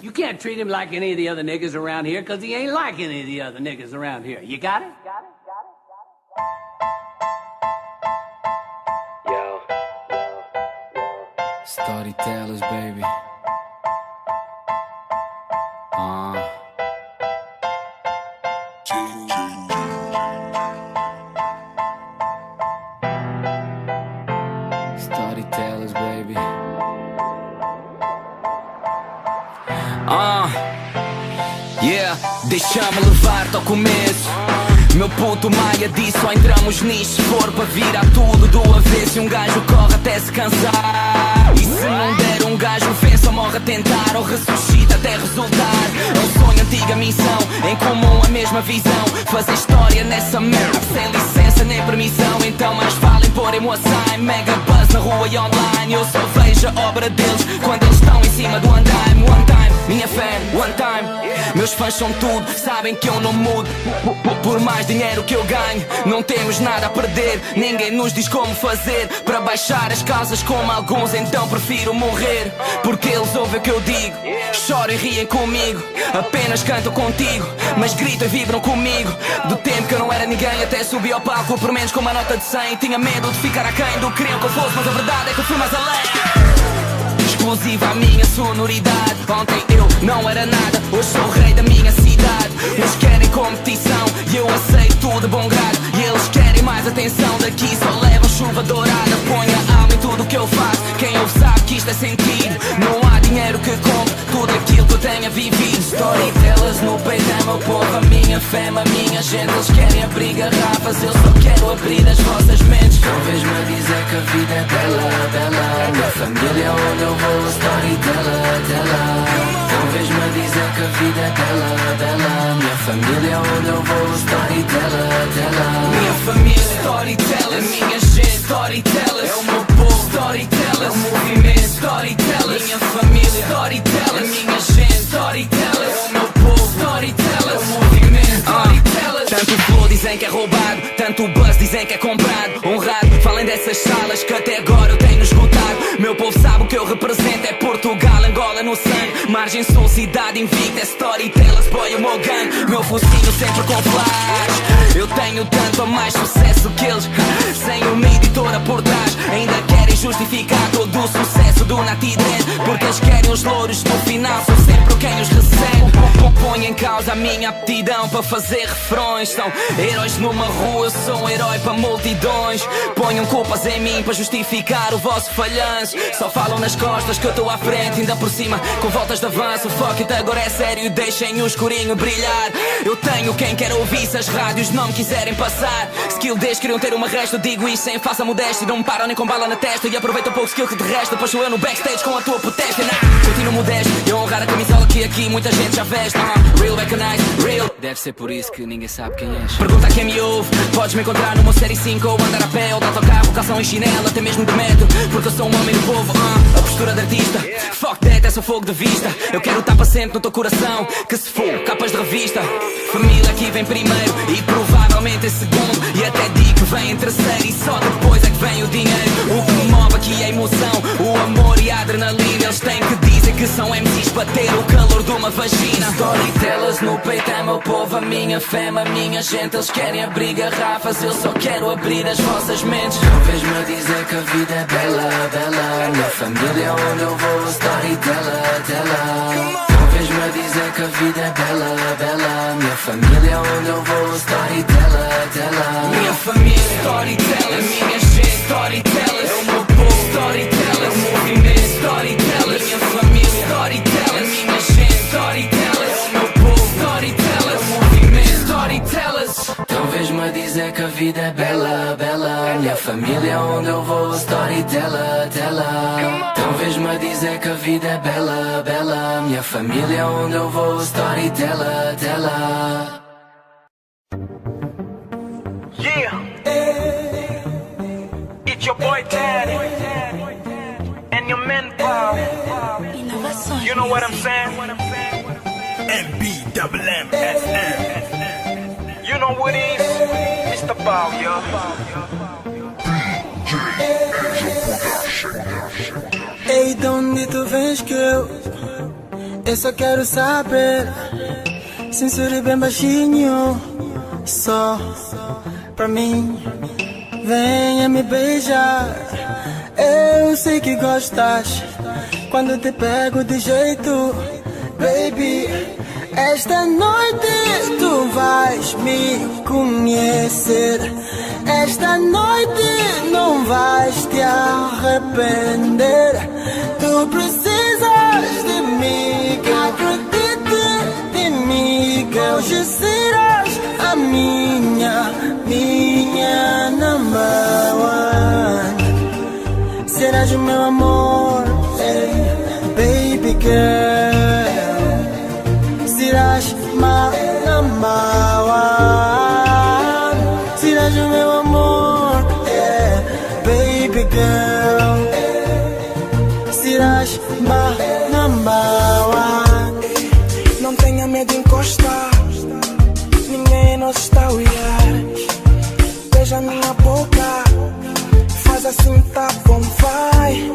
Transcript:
You can't treat him like any of the other niggas around here, because he ain't like any of the other niggas around here. You got it? Yo. Storytellers, baby. Storytellers, baby. Yeah, deixa-me levar-te ao começo. Meu puto Maia disse, só entramos nisto se for para virar tudo do avesso. E um gajo corre até se cansar. E se não der um gajo vence ou morre a tentar, ou ressuscita até resultar. É um sonho, antiga missão, em comum a mesma visão. Fazer história nessa merda, sem licença nem permissão. Então mais vale pôr emoção, mega buzz na rua e online. Eu só vejo a obra deles quando eles estão em cima do andaime. One time, minha fé, one time. Meus fãs são tudo, sabem que eu não mudo. Por mais dinheiro que eu ganho, não temos nada a perder. Ninguém nos diz como fazer para baixar as casas como alguns, então prefiro morrer. Porque eles ouvem o que eu digo, choram e riem comigo. Apenas cantam contigo, mas gritam e vibram comigo. Do tempo que eu não era ninguém até subi ao palco por menos com uma nota de 100. Tinha medo de ficar aquém do que queriam que eu fosse, mas a verdade é que eu fui mais além. Exclusiva a minha sonoridade. Ontem eu não era nada, hoje sou o rei da minha cidade. Eles querem competição e eu aceito tudo de bom grado. E eles querem mais atenção, daqui só levam chuva dourada. Põe a alma em tudo o que eu faço, quem ouve sabe que isto é sentido. Não há dinheiro que compre tudo aquilo que eu tenha vivido. Storytellers no peito é meu povo, a minha fé, a minha gente. Eles querem abrir garrafas, eu só quero abrir as vossas mentes. Talvez-me a dizer que a vida é bela, bela. Minha família onde eu vou, storyteller, teller. Talvez-me a dizer que a vida é bela, bela. Minha família onde eu vou, storyteller, teller. Minha família, storyteller, minha gente, storyteller. É o meu povo, storyteller. É o movimento, storyteller. Minha família, storyteller. Minha gente, storyteller. É o meu povo, storyteller. É o movimento, storyteller. Tanto flow dizem que é roubado, tanto buzz dizem que é comprado. Honrado, falem dessas salas que até agora eu tenho esgotado. Meu povo sabe o que eu represento, é Portugal, Angola no sangue. Margem sul, cidade invicta, é storytellers, boy, o meu gangue. Meu focinho sempre com flash. Eu tenho tanto a mais sucesso que eles, sem uma editora por trás. Ainda querem justificar todo o sucesso do Nati Dread, porque eles querem os louros no final, sou sempre quem os recebe. Põe em causa a minha aptidão para fazer refrões. São heróis numa rua, eu sou um herói para multidões. Ponham culpas em mim para justificar o vosso falhanço. Só falam nas costas que eu estou à frente, ainda por cima com voltas de avanço. Fuck it, agora é sério, deixem o escurinho brilhar. Eu tenho quem quer ouvir se as rádios não me quiserem passar. Skill desde queriam ter uma resta, eu digo isto sem falsa modéstia. Não me param nem com bala na testa e aproveito o pouco skill que te resta. Depois sou eu no backstage com a tua potência. Continuo modesto e a honrar a camisola que aqui muita gente já veste. Real recognize, real. Deve ser por isso que ninguém sabe quem és. Pergunta a quem me ouve, podes me encontrar numa série 5 ou andar a pé ou de autocarro, calção e chinelo, até mesmo de metro, porque eu sou um homem do povo. A postura de artista, fuck that, é só fogo de vista. Eu quero estar para sempre no teu coração, que se for capas de revista. Família aqui vem primeiro e provavelmente em segundo, e até digo que vem em terceiro e só depois é que vem o dinheiro. O que me move aqui é a emoção, o amor e a adrenalina. Eles têm que dizer que são MCs para ter o calor de uma vagina. Storytellers no peito é meu povo, a minha fé, a minha gente. Eles querem abrir garrafas, eu só quero abrir as vossas mentes. Talvez-me a dizer que a vida é bela, bela. Minha família onde eu vou, storyteller, teller. Talvez-me a dizer que a vida é bela, bela. Minha família onde eu vou, storyteller, teller. Minha família, storyteller, minha gente, storyteller. É o meu povo, storyteller, o movimento, storyteller. Minha família, storyteller, minha gente, storyteller. É o meu povo, storyteller, o movimento, storytellers. Talvez-me a dizer que a vida é bela, bela. Minha família onde eu vou, storyteller, teller. Talvez-me a dizer que a vida é bela, bela. Minha família onde eu vou, storyteller, teller. Yeah, it's your boy Ted and your man Paul. You know what I'm saying? MBMMSM. You know what it is, Mr. Paul, yo. Ei, de onde tu vens que eu Eu só quero saber, censure bem baixinho, só pra mim. Venha me beijar. Eu sei que gostas quando te pego de jeito, baby. Esta noite tu vais me conhecer. Esta noite não vais te arrepender. Tu precisas de mim, acredite em mim, que hoje serás a minha number one. Serás o meu amor, hey, baby girl. Serás my number one. Serás o meu amor, yeah, baby girl. Serás my number one. Não tenha medo de encostar, ninguém nos está a olhar. Beija minha boca, faz assim, tá bom, vai.